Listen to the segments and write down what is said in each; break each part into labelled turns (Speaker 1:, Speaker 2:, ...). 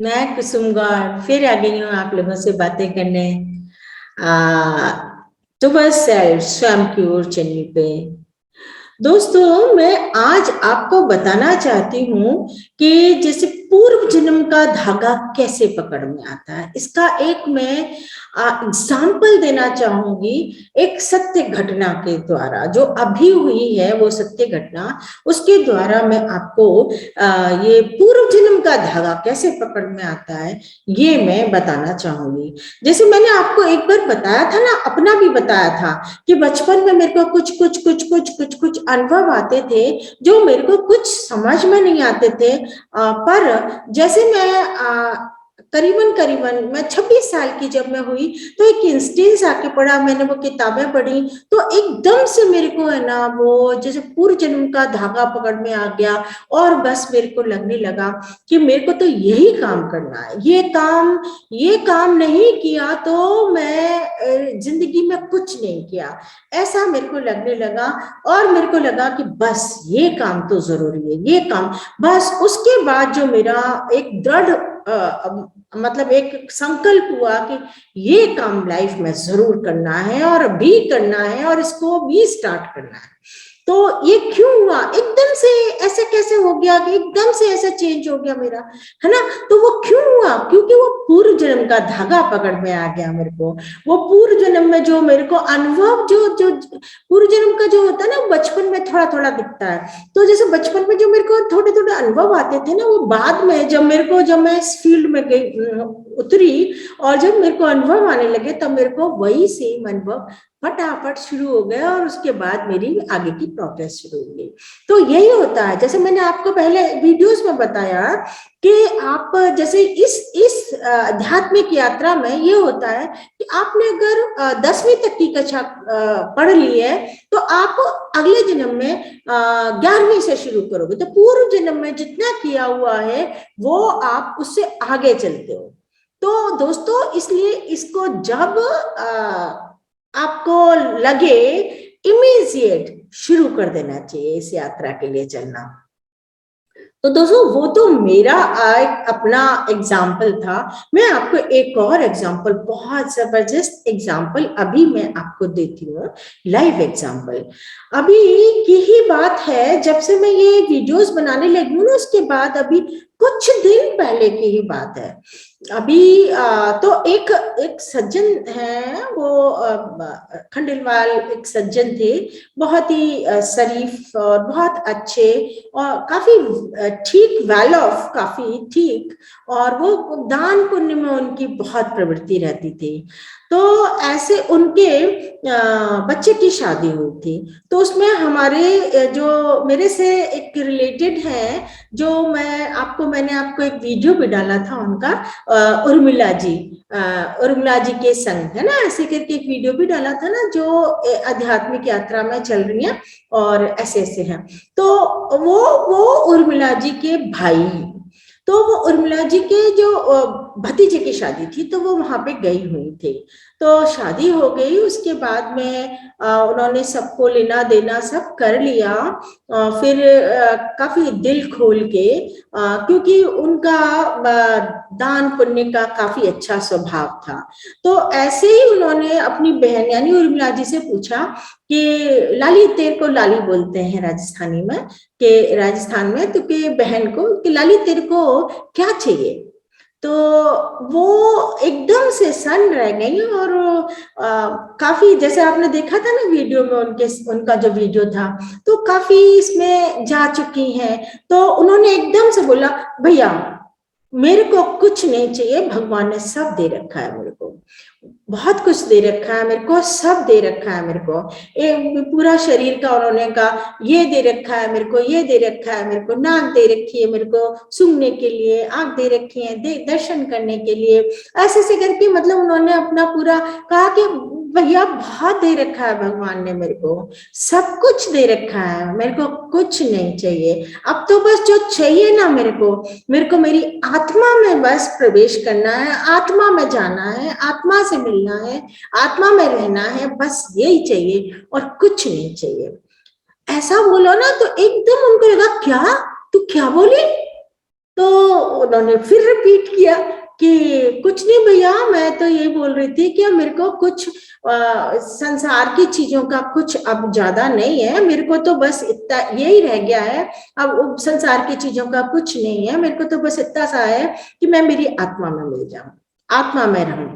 Speaker 1: मैं कुसुम गौड़ फिर आ गई हूँ आप लोगों से बातें करने। सुबह सेल्फ स्वयं की ओर चलने पे। दोस्तों, मैं आज आपको बताना चाहती हूँ कि जैसे पूर्व जन्म का धागा कैसे पकड़ में आता है, इसका एक मैं एग्जाम्पल देना चाहूंगी। एक सत्य घटना के द्वारा जो अभी हुई है, वो सत्य घटना, उसके द्वारा मैं आपको ये पूर्व जन्म का धागा कैसे पकड़ में आता है, ये मैं बताना चाहूंगी। जैसे मैंने आपको एक बार बताया था ना, अपना भी बताया था कि बचपन में मेरे को कुछ अनुभव आते थे जो मेरे को कुछ समझ में नहीं आते थे। पर जैसे मैं करीबन करीबन मैं 26 साल की जब मैं हुई, तो एक इंस्टेंस आके पड़ा, मैंने वो किताबें पढ़ी, तो एकदम से मेरे को है ना, वो जैसे पूर्व जन्म का धागा पकड़ में आ गया। और बस मेरे को लगने लगा कि मेरे को तो यही काम करना है, ये काम नहीं किया तो मैं जिंदगी में कुछ नहीं किया, ऐसा मेरे को लगने लगा। और मेरे को लगा कि बस ये काम तो जरूरी है, ये काम। बस उसके बाद जो मेरा एक दृढ़ मतलब एक संकल्प हुआ कि ये काम लाइफ में जरूर करना है और भी करना है और इसको भी स्टार्ट करना है। तो ये क्यों हुआ, एकदम से ऐसे कैसे हो गया कि एकदम से ऐसा चेंज हो गया मेरा, है ना? तो वो क्यों हुआ? क्योंकि वो पूर्व जन्म का धागा पकड़ में आ गया मेरे को। वो पूर्व जन्म में जो मेरे को अनुभव, जो जो पूर्व जन्म का जो होता है ना, बचपन में थोड़ा थोड़ा दिखता है। तो जैसे बचपन में जो मेरे को थोड़े थोड़े अनुभव आते थे ना, वो बाद में जब मैं इस फील्ड में गई, उतरी, और जब मेरे को अनुभव आने लगे, तब मेरे को वही सेम अनुभव फटाफट शुरू हो गया और उसके बाद मेरी आगे की प्रोग्रेस शुरू हो गई। तो यही होता है, जैसे मैंने आपको पहले वीडियोस में बताया कि आप जैसे इस आध्यात्मिक यात्रा में ये होता है कि आपने अगर 10वीं तक की कक्षा पढ़ ली है, तो आप अगले जन्म में 11वीं से शुरू करोगे, तो पूर्व जन्म में जितना किया हुआ है वो आप उससे आगे चलते हो। तो दोस्तों, इसलिए इसको जब आपको लगे, इमीडिएट शुरू कर देना चाहिए इस यात्रा के लिए चलना। तो दोस्तों, वो तो मेरा एक अपना एग्जाम्पल था। मैं आपको एक और एग्जाम्पल, बहुत जबरदस्त एग्जाम्पल अभी मैं आपको देती हूँ, लाइव एग्जाम्पल। अभी की ही बात है, जब से मैं ये वीडियोस बनाने लगी हूँ ना, उसके बाद अभी कुछ दिन पहले की ही बात है। अभी तो एक सज्जन है, वो खंडेलवाल एक सज्जन थे, बहुत ही शरीफ और बहुत अच्छे और काफी ठीक, वेल ऑफ, काफी ठीक। और वो दान पुण्य में उनकी बहुत प्रवृत्ति रहती थी। तो ऐसे उनके बच्चे की शादी हुई थी। तो उसमें हमारे जो मेरे से एक रिलेटेड है, जो मैंने आपको एक वीडियो भी डाला था उनका, उर्मिला जी के संग, है ना, ऐसे करके एक वीडियो भी डाला था ना, जो आध्यात्मिक यात्रा में चल रही है और ऐसे ऐसे हैं। तो वो उर्मिला जी के भाई, तो वो उर्मिला जी के जो भतीजे की शादी थी, तो वो वहां पे गई हुई थी। तो शादी हो गई, उसके बाद में उन्होंने सबको लेना देना सब कर लिया। फिर काफी दिल खोल के, क्योंकि उनका दान पुण्य का काफी अच्छा स्वभाव था। तो ऐसे ही उन्होंने अपनी बहन यानी उर्मिला जी से पूछा कि लाली, तेरे को लाली बोलते हैं राजस्थानी में, कि राजस्थान में, तो कि बहन को कि लाली तेरे को क्या चाहिए। तो वो एकदम से सन रह गई। और काफी, जैसे आपने देखा था ना वीडियो में, उनका जो वीडियो था, तो काफी इसमें जा चुकी हैं। तो उन्होंने एकदम से बोला, भैया मेरे को कुछ नहीं चाहिए, भगवान ने सब दे रखा है मेरे को, बहुत कुछ दे रखा है मेरे को, सब दे रखा है मेरे को, एक पूरा शरीर का उन्होंने कहा, ये दे रखा है मेरे को, ये दे रखा है मेरे को, नाक दे रखी है मेरे को सूंघने के लिए, आंख दे रखी है दर्शन करने के लिए, ऐसे ऐसे करके, मतलब उन्होंने अपना पूरा कहा कि भैया बहुत दे रखा है भगवान ने मेरे को, सब कुछ दे रखा है, मेरे को कुछ नहीं चाहिए। अब तो बस जो चाहिए ना मेरे को मेरी आत्मा में बस प्रवेश करना है, आत्मा में जाना है, आत्मा से मिलना है, आत्मा में रहना है, बस यही चाहिए और कुछ नहीं चाहिए। ऐसा बोलो ना, तो एकदम उनको लगा, क्या तू क्या बोली? तो उन्होंने फिर रिपीट किया कि कुछ नहीं भैया, मैं तो ये बोल रही थी कि मेरे को कुछ संसार की चीजों का कुछ अब ज्यादा नहीं है, मेरे को तो बस इतना यही रह गया है, अब संसार की चीजों का कुछ नहीं है, मेरे को तो बस इतना सा है कि मैं मेरी आत्मा में मिल जाऊं, आत्मा में रहूं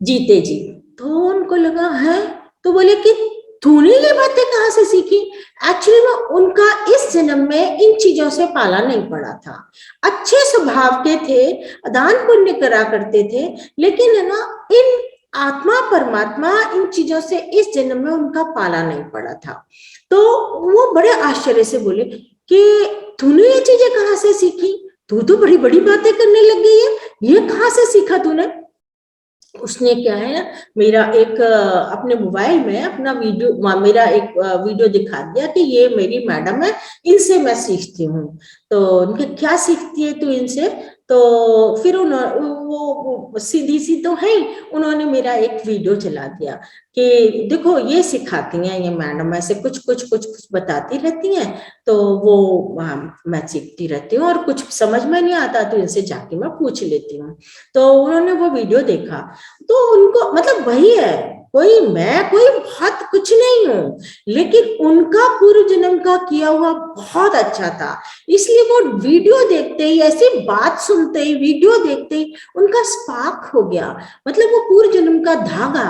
Speaker 1: जीते जी। तो उनको लगा है, तो बोले कि तूने ये बातें कहाँ से सीखी? एक्चुअली में उनका इस जन्म में इन चीजों से पाला नहीं पड़ा था, अच्छे स्वभाव के थे, दान पुण्य करा करते थे, लेकिन है ना इन आत्मा परमात्मा इन चीजों से इस जन्म में उनका पाला नहीं पड़ा था। तो वो बड़े आश्चर्य से बोले कि तूने ये चीजें कहाँ से सीखी? तू तो बड़ी बड़ी बातें करने लग गई है, ये कहाँ से सीखा तूने? उसने क्या है, मेरा एक अपने मोबाइल में अपना वीडियो, मेरा एक वीडियो दिखा दिया कि ये मेरी मैडम है, इनसे मैं सीखती हूँ। तो उनके क्या सीखती है तू इनसे? तो फिर वो सीधी सी तो है, उन्होंने मेरा एक वीडियो चला दिया कि देखो ये सिखाती हैं ये मैडम, ऐसे कुछ कुछ कुछ कुछ बताती रहती हैं, तो वो मैं सीखती रहती हूँ, और कुछ समझ में नहीं आता तो इनसे जाके मैं पूछ लेती हूँ। तो उन्होंने वो वीडियो देखा, तो उनको मतलब वही है, कोई बहुत कुछ नहीं हूं, लेकिन उनका पूर्व जन्म का किया हुआ बहुत अच्छा था, इसलिए वो वीडियो देखते ही, ऐसी बात सुनते ही, वीडियो देखते ही उनका स्पार्क हो गया, मतलब वो पूर्व जन्म का धागा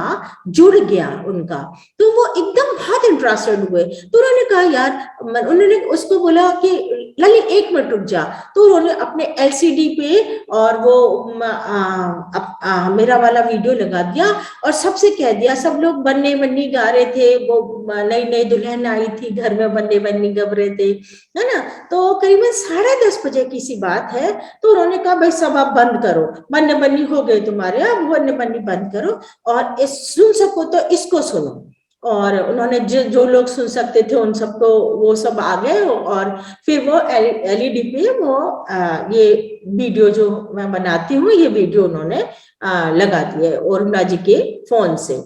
Speaker 1: जुड़ गया उनका। तो वो एकदम बहुत इंटरेस्टेड हुए, तो उन्होंने कहा यार, उन्होंने उसको बोला कि ललित एक मिनट रुक जा। तो उन्होंने अपने एलसीडी पे और वो मेरा वाला वीडियो लगा दिया और सबसे कह दिया, सब लोग बन्ने बन्नी गा रहे थे, वो नई नई दुल्हन आई थी घर में, बन्ने बन्नी गब रहे थे, है ना। तो करीबन 10:30 बजे की सी बात है, तो उन्होंने कहा भाई सब आप बंद करो, बन्ने बन्नी हो गए तुम्हारे, अब बन्ने बन्नी बंद करो और सुन सको तो इसको सुनो। और उन्होंने जो लोग सुन सकते थे उन सबको, वो सब आ गए, और फिर वो एलईडी पे वो ये वीडियो जो मैं बनाती हूँ, ये वीडियो उन्होंने लगा दिए उर्मिला जी के फोन से।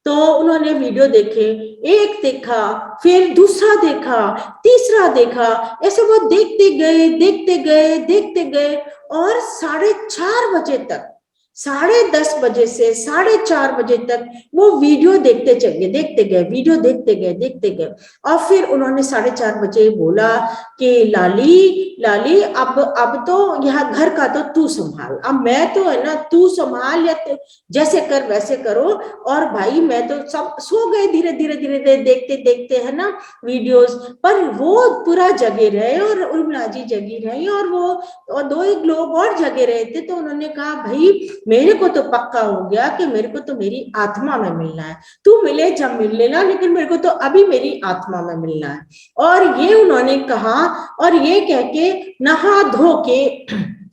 Speaker 1: तो उन्होंने वीडियो देखे, एक देखा, फिर दूसरा देखा, तीसरा देखा, ऐसे वो देखते गए देखते गए देखते गए, और 4:30 बजे तक, 10:30 बजे से 4:30 बजे तक वो वीडियो देखते गए वीडियो देखते गए। और फिर उन्होंने 4:30 बजे बोला कि लाली अब तो यहाँ घर का तो तू संभाल, अब मैं तो है ना, तू संभाल, या तो जैसे कर वैसे करो। और भाई मैं तो सब सो गए धीरे धीरे देखते देखते, है ना, वीडियोस। पर वो पूरा जगे रहे और उर्मिला जी जगी रही, और वो और 2 लोग और जगे रहे थे। तो उन्होंने कहा भाई मेरे को तो पक्का हो गया कि मेरे को तो मेरी आत्मा में मिलना है, तू मिले जब मिल लेना, लेकिन मेरे को तो अभी मेरी आत्मा में मिलना है। और ये उन्होंने कहा, और ये कह के नहा धो के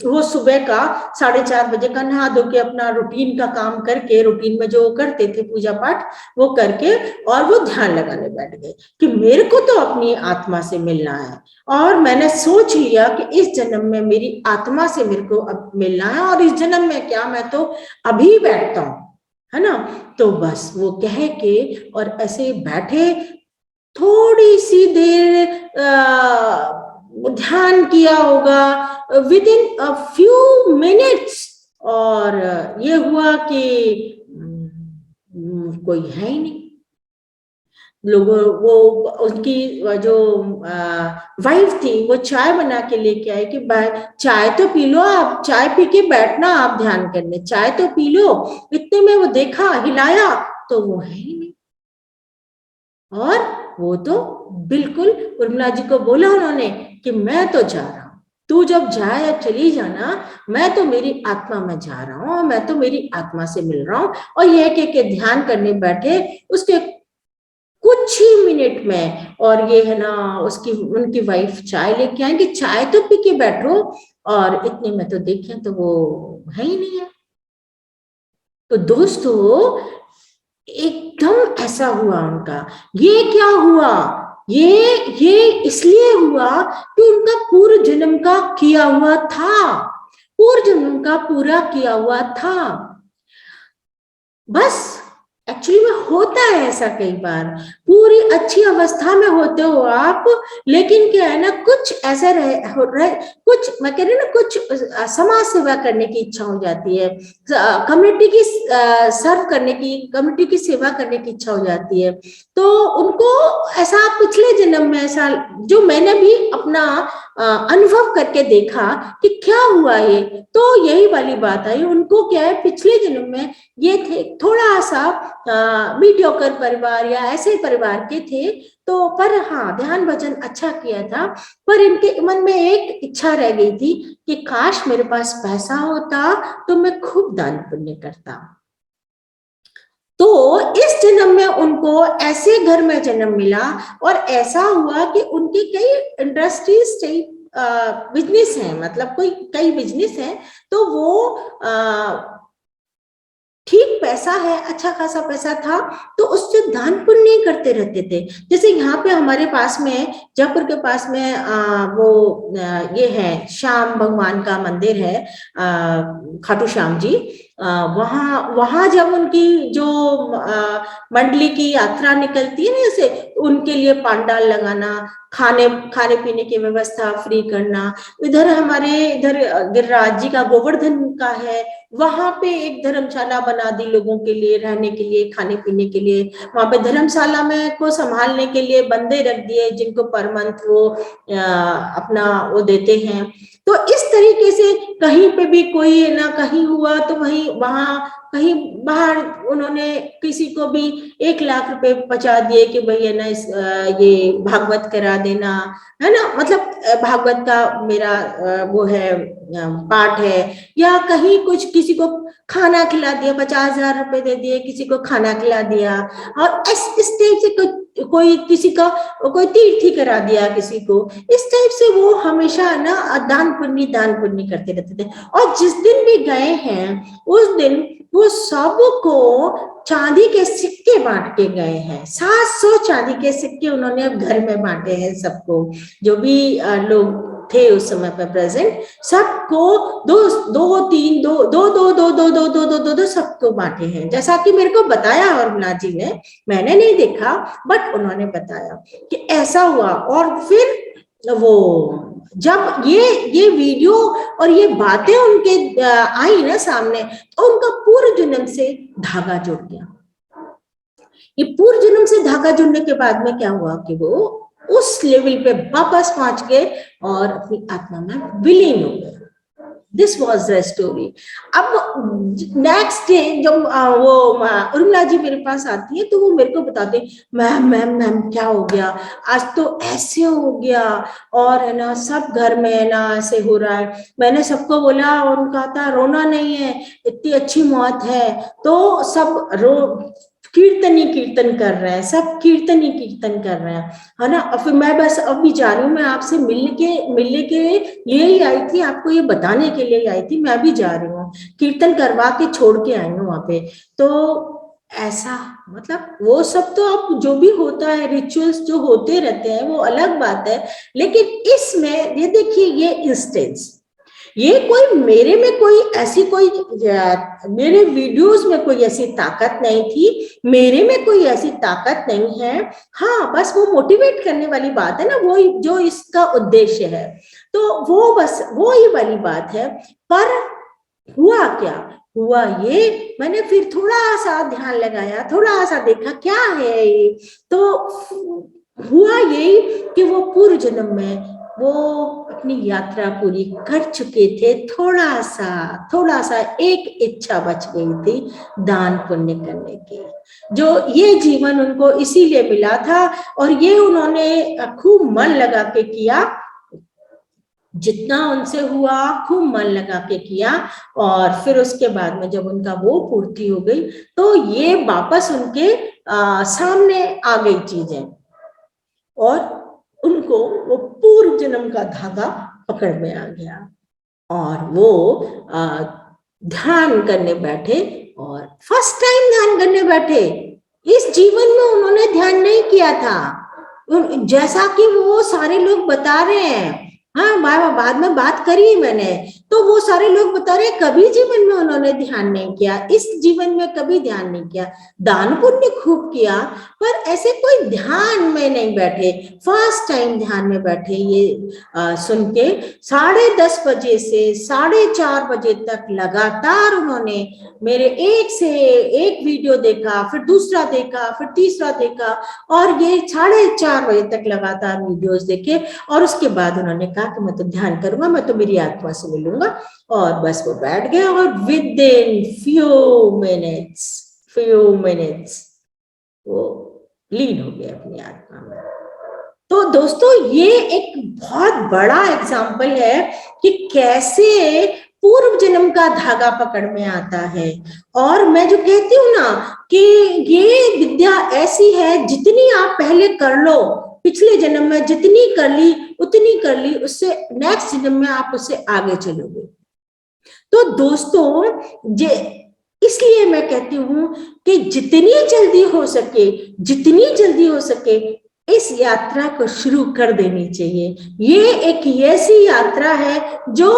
Speaker 1: वो सुबह का 4:30 बजे का नहा धो के अपना रूटीन का काम करके, रूटीन में जो करते थे पूजा पाठ वो करके, और वो ध्यान लगाने बैठ गए कि मेरे को तो अपनी आत्मा से मिलना है, और मैंने सोच लिया कि इस जन्म में मेरी आत्मा से मेरे को अब मिलना है, और इस जन्म में क्या, मैं तो अभी बैठता हूँ, है ना। तो बस वो कह के और ऐसे बैठे, थोड़ी सी देर ध्यान किया होगा, with in a few minutes, और ये हुआ कि कोई है ही नहीं। लोगों, वो उनकी जो वाइफ थी, वो चाय बना के लेके आई कि चाय तो पी लो, आप चाय पी के बैठना, आप ध्यान करने, चाय तो पी लो। इतने में वो देखा, हिलाया, तो वो है ही नहीं। और वो तो बिल्कुल, उर्मिला जी को बोला उन्होंने कि मैं तो जा रहा हूं, तू जब जाए चली जाना, मैं तो मेरी आत्मा में जा रहा हूं, मैं तो मेरी आत्मा से मिल रहा हूं। और ये के ध्यान करने बैठे, उसके कुछ ही मिनट में, और ये है ना, उसकी उनकी वाइफ चाय लेके आई कि चाय तो पी के बैठो, और इतने में तो देखें तो वो है ही नहीं है। तो दोस्तों एकदम ऐसा हुआ उनका। ये क्या हुआ? ये इसलिए हुआ कि उनका पूर्व जन्म का किया हुआ था, पूर्व जन्म का पूरा किया हुआ था। बस एक्चुअली में होता है ऐसा कई बार, पूरी अच्छी अवस्था में होते हो आप, लेकिन क्या है ना, कुछ ऐसा रहे कुछ, मैं कह रही हूँ ना, कुछ समाज सेवा करने की इच्छा हो जाती है, कम्युनिटी की सर्व करने की, कम्युनिटी की सेवा करने की इच्छा हो जाती है। तो उनको ऐसा पिछले जन्म में ऐसा, जो मैंने भी अपना अनुभव करके देखा कि क्या हुआ ये, तो यही वाली बात आई। उनको क्या है, पिछले जन्म में ये थे थोड़ा सा मीडियोकर परिवार या ऐसे परिवार के थे, तो पर हाँ, ध्यान भजन अच्छा किया था, पर इनके मन में एक इच्छा रह गई थी कि काश मेरे पास पैसा होता तो मैं खूब दान पुण्य करता। तो इस जन्म में उनको ऐसे घर में जन्म मिला, और ऐसा हुआ कि उनकी कई इंडस्ट्रीज, कई बिजनेस हैं, मतलब कोई कई बिजनेस हैं, तो वो ठीक पैसा है, अच्छा खासा पैसा था, तो उससे दान पुण्य करते रहते थे। जैसे यहाँ पे हमारे पास में, जयपुर के पास में ये है, श्याम भगवान का मंदिर है, खाटू श्याम जी। वहाँ वहाँ जब उनकी जो मंडली की यात्रा निकलती है ना, जैसे उनके लिए पंडाल लगाना, खाने खाने पीने की व्यवस्था फ्री करना। इधर हमारे इधर गिरिराज जी का गोवर्धन का है, वहां पे एक धर्मशाला बना दी लोगों के लिए, रहने के लिए, खाने पीने के लिए। वहां पे धर्मशाला में को संभालने के लिए बंदे रख दिए, जिनको पर मंथ वो अपना वो देते हैं। तो इस तरीके से कहीं पे भी कोई ना कहीं हुआ तो वहीं वहां कहीं बाहर उन्होंने किसी को भी 1 लाख रुपए पहुंचा दिए कि भैया ना ये भागवत करा देना, है ना, मतलब भागवत का मेरा वो है पाठ है, या कहीं कुछ किसी को खाना खिला दिया, 50,000 रुपए दे दिए, किसी को खाना खिला दिया। और इस टाइप से कोई किसी का कोई तीर्थ ही करा दिया किसी को, इस टाइप से वो हमेशा ना दान पुण्य करते रहते थे। और जिस दिन भी गए हैं, उस दिन वो सबको चांदी के सिक्के बांट के गए हैं। 700 चांदी के सिक्के उन्होंने घर में बांटे हैं सबको, जो भी लोग थे उस समय पर प्रेजेंट, सबको दो दो तीन दो दो दो दो दो दो दो दो दो दो सबको बांटे हैं, जैसा कि मेरे को बताया उर्मिला जी ने। मैंने नहीं देखा, बट उन्होंने बताया कि ऐसा हुआ। और फिर वो जब ये वीडियो और ये बातें उनके आई ना सामने, तो उनका पूर्व जन्म से धागा जुड़ गया। ये पूर्व जन्म से धागा जुड़ने के बाद में क्या हुआ कि वो उस लेवल पे वापस पहुंच गए और अपनी आत्मा में विलीन हो गए। This was the story. अब नेक्स्ट डे जब वो उर्मिला जी मेरे पास आती है, तो वो मेरे को बताते, मैम मैम मैम क्या हो गया, आज तो ऐसे हो गया, और है ना सब घर में है ना ऐसे हो रहा है। मैंने सबको बोला, और उनका था रोना नहीं है, इतनी अच्छी मौत है। तो सब कीर्तन ही कीर्तन कर रहे हैं, सब कीर्तन ही कीर्तन कर रहे हैं, है ना। और फिर मैं बस अभी जा रही हूँ, मैं आपसे मिलने के लिए ही आई थी, आपको ये बताने के लिए आई थी, मैं भी जा रही हूँ, कीर्तन करवा के छोड़ के आई हूँ वहां पे। तो ऐसा, मतलब वो सब तो अब जो भी होता है, रिचुअल्स जो होते रहते हैं वो अलग बात है, लेकिन इसमें ये देखिए, ये इंस्टेंस, ये कोई मेरे में कोई ऐसी कोई मेरे वीडियोस में कोई ऐसी ताकत नहीं थी, मेरे में कोई ऐसी ताकत नहीं है। हाँ, बस वो मोटिवेट करने वाली बात है ना, वो जो इसका उद्देश्य है, तो वो बस वो ही वाली बात है। पर हुआ क्या, हुआ ये, मैंने फिर थोड़ा सा ध्यान लगाया, थोड़ा सा देखा क्या है ये, तो हुआ यही कि वो पूर्व जन्म में वो अपनी यात्रा पूरी कर चुके थे। थोड़ा सा एक इच्छा बच गई थी, दान पुण्य करने की, जो ये जीवन उनको इसीलिए मिला था। और ये उन्होंने खूब मन लगा के किया, जितना उनसे हुआ खूब मन लगा के किया। और फिर उसके बाद में जब उनका वो पूर्ति हो गई, तो ये वापस उनके सामने आ गई चीजें, और उनको वो पूर्व जन्म का धागा पकड़ में आ गया, और वो ध्यान करने बैठे, और फर्स्ट टाइम ध्यान करने बैठे। इस जीवन में उन्होंने ध्यान नहीं किया था, जैसा कि वो सारे लोग बता रहे हैं हाँ, बाद में बात करी मैंने, तो वो सारे लोग बता रहे कभी जीवन में उन्होंने ध्यान नहीं किया, इस जीवन में कभी ध्यान नहीं किया, दान पुण्य खूब किया, पर ऐसे कोई ध्यान में नहीं बैठे, फर्स्ट टाइम ध्यान में बैठे। ये सुन के 10:30 बजे से 4:30 बजे तक लगातार उन्होंने मेरे एक से एक वीडियो देखा, फिर दूसरा देखा, फिर तीसरा देखा, और ये 4:30 बजे तक लगातार वीडियोस देखे। और उसके बाद उन्होंने कहा कि मैं तो ध्यान करूंगा, मैं तो मेरी आत्मा से मिलूंगा, और बस वो बैठ गए, और विद इन फ्यू मिनट्स वो लीन हो गए अपनी आत्मा में। तो दोस्तों, ये एक बहुत बड़ा एग्जाम्पल है कि कैसे पूर्व जन्म का धागा पकड़ में आता है। और मैं जो कहती हूँ ना कि ये विद्या ऐसी है, जितनी आप पहले कर लो, पिछले जन्म में जितनी कर ली उतनी कर ली, उससे नेक्स्ट जन्म में आप उससे आगे चलोगे। तो दोस्तों, जे इसलिए मैं कहती हूँ कि जितनी जल्दी हो सके इस यात्रा को शुरू कर देनी चाहिए। ये एक ऐसी यात्रा है जो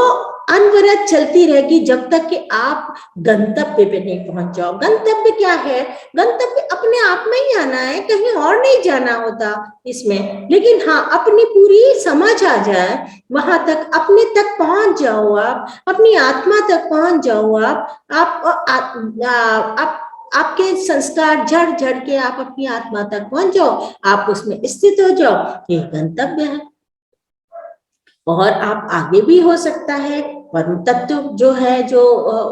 Speaker 1: अनवरत चलती रहेगी जब तक कि आप गंतव्य पे नहीं पहुंच जाओ। गंतव्य क्या है? गंतव्य अपने आप में ही आना है, कहीं और नहीं जाना होता इसमें। लेकिन हाँ, अपनी पूरी समझ आ जाए, वहां तक अपने तक पहुंच जाओ, आप अपनी आत्मा तक पहुंच जाओ। आप आपके संस्कार झड़ झड़ के आप अपनी आत्मा तक पहुंच जाओ, आप उसमें स्थित हो जाओ, ये गंतव्य है। और आप आगे भी हो सकता है, परम तत्व जो है, जो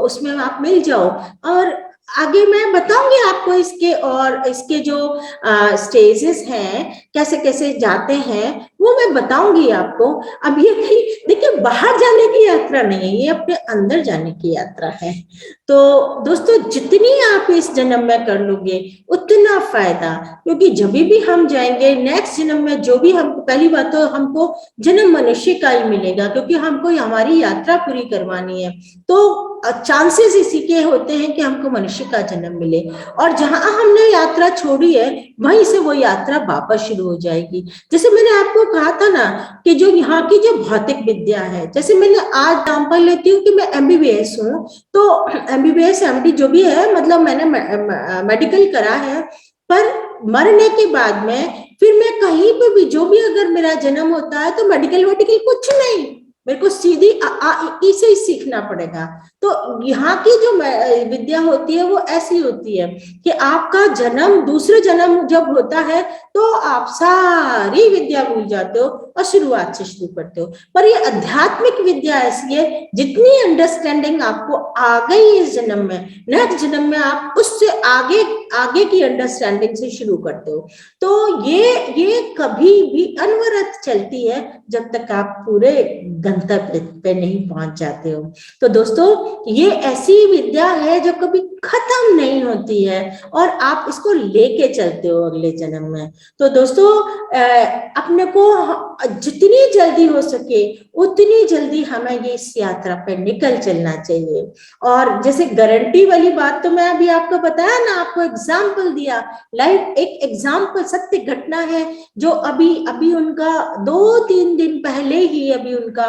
Speaker 1: उसमें आप मिल जाओ। और आगे मैं बताऊंगी आपको इसके, और इसके जो स्टेजेस हैं, कैसे कैसे जाते हैं, वो मैं बताऊंगी आपको। अब ये कहीं देखिए, बाहर जाने की यात्रा नहीं है, ये अपने अंदर जाने की यात्रा है। तो दोस्तों, जितनी आप इस जन्म में कर लोगे उतना फायदा, क्योंकि जब भी हम जाएंगे नेक्स्ट जन्म में, जो भी हम, पहली बात तो हमको जन्म मनुष्य का ही मिलेगा, क्योंकि हमको हमारी यात्रा पूरी करवानी है। तो चांसेस इसी के होते हैं कि हमको मनुष्य का जन्म मिले, और जहां हमने यात्रा छोड़ी है वहीं से वो यात्रा वापस शुरू हो जाएगी। जैसे मैंने आपको कहा था ना कि जो यहाँ की जो भौतिक विद्या है, जैसे मैंने आज एग्जाम्पल लेती हूँ कि मैं MBBS हूँ, तो MBBS MD जो भी है, मतलब मैंने मेडिकल करा है, पर मरने के बाद में फिर मैं कहीं पे भी, जो भी अगर मेरा जन्म होता है, तो मेडिकल वेडिकल कुछ नहीं, मेरे को सीधी आ, आ, ई से ही सीखना पड़ेगा। तो यहाँ की जो विद्या होती है वो ऐसी होती है कि आपका जन्म, दूसरे जन्म जब होता है, तो आप सारी विद्या भूल जाते हो और शुरुआत से शुरू करते हो। पर ये आध्यात्मिक विद्या ऐसी है, जितनी अंडरस्टैंडिंग आपको आ गई इस जन्म में, नेक्स्ट जन्म में आप उससे आगे आगे की अंडरस्टैंडिंग से शुरू करते हो। तो ये कभी भी अनवरत चलती है जब तक आप पूरे गंतव्य पे नहीं पहुंच जाते हो। तो दोस्तों, ये ऐसी विद्या है जो कभी खत्म नहीं होती है, और आप इसको लेके चलते हो अगले जन्म में। तो दोस्तों, अपने को जितनी जल्दी हो सके उतनी जल्दी हमें ये इस यात्रा पर निकल चलना चाहिए। और जैसे गारंटी वाली बात तो मैं अभी आपको बताया ना, आपको एग्जाम्पल दिया, लाइव एक एग्जाम्पल, सत्य घटना है, जो अभी अभी उनका 2-3 दिन पहले ही अभी उनका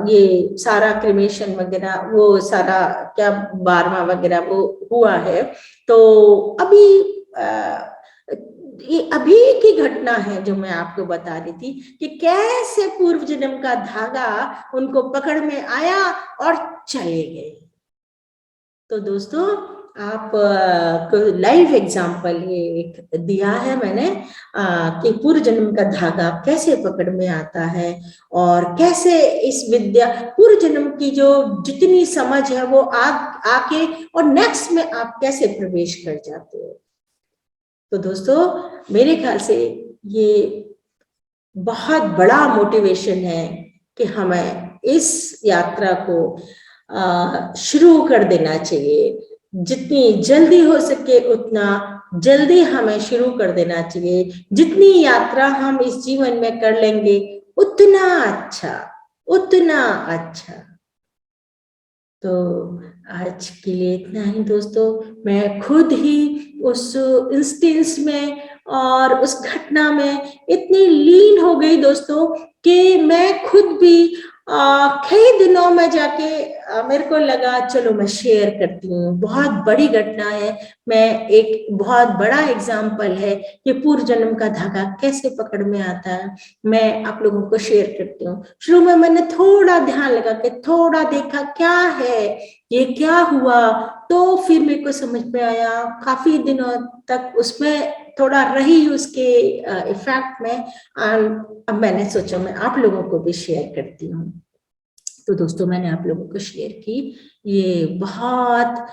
Speaker 1: ये सारा क्रिमेशन वगैरह, वो सारा क्या 12वां वगैरह वो हुआ है। तो अभी ये अभी की घटना है जो मैं आपको बता रही थी कि कैसे पूर्व जन्म का धागा उनको पकड़ में आया और चले गए। तो दोस्तों, आप को लाइव एग्जाम्पल ये एक दिया है मैंने कि पूर्व जन्म का धागा कैसे पकड़ में आता है, और कैसे इस विद्या, पूर्व जन्म की जो जितनी समझ है वो आके और नेक्स्ट में आप कैसे प्रवेश कर जाते हो। तो दोस्तों, मेरे ख्याल से ये बहुत बड़ा मोटिवेशन है कि हमें इस यात्रा को शुरू कर देना चाहिए। जितनी जल्दी हो सके उतना जल्दी हमें शुरू कर देना चाहिए। जितनी यात्रा हम इस जीवन में कर लेंगे उतना अच्छा, उतना अच्छा। तो आज के लिए इतना ही दोस्तों। मैं खुद ही उस इंस्टेंस में और उस घटना में इतनी लीन हो गई दोस्तों कि मैं खुद भी कई दिनों में जाके मेरे को लगा चलो मैं शेयर करती हूँ। बहुत बड़ी घटना है, मैं एक बहुत बड़ा एग्जाम्पल है कि पूर्व जन्म का धागा कैसे पकड़ में आता है, मैं आप लोगों को शेयर करती हूँ। शुरू में मैंने थोड़ा ध्यान लगा के थोड़ा देखा क्या है, ये क्या हुआ, तो फिर मेरे को समझ में आया। काफी दिनों तक उसमें थोड़ा रही उसके इफेक्ट में। अब मैंने सोचा मैं आप लोगों को भी शेयर करती हूँ। तो दोस्तों मैंने आप लोगों को शेयर की, ये बहुत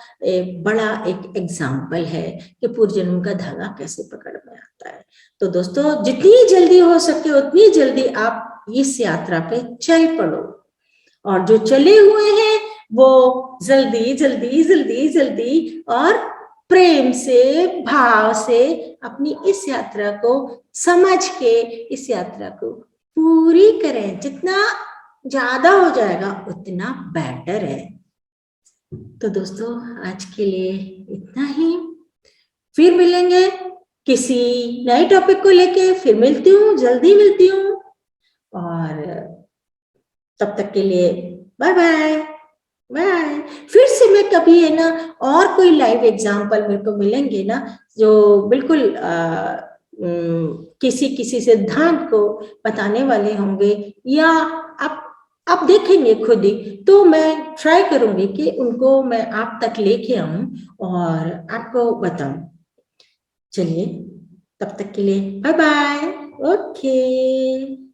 Speaker 1: बड़ा एक एग्जाम्पल है कि पूर्व जन्म का धागा कैसे पकड़ में आता है। तो दोस्तों जितनी जल्दी हो सके उतनी जल्दी आप इस यात्रा पे चल पड़ो, और जो चले हुए हैं वो जल्दी जल्दी जल्दी जल्दी और प्रेम से, भाव से अपनी इस यात्रा को समझ के इस यात्रा को पूरी करें। जितना ज्यादा हो जाएगा उतना बेटर है। तो दोस्तों आज के लिए इतना ही, फिर मिलेंगे किसी नए टॉपिक को लेके, फिर मिलती हूँ, जल्दी मिलती हूँ, और तब तक के लिए बाय बाय बाय। फिर से मैं कभी है ना और कोई लाइव एग्जाम्पल मेरे को मिलेंगे ना जो बिल्कुल किसी किसी सिद्धांत को बताने वाले होंगे, या आप देखेंगे खुद ही, तो मैं ट्राई करूंगी कि उनको मैं आप तक लेके आऊं और आपको बताऊं। चलिए तब तक के लिए बाय बाय। ओके।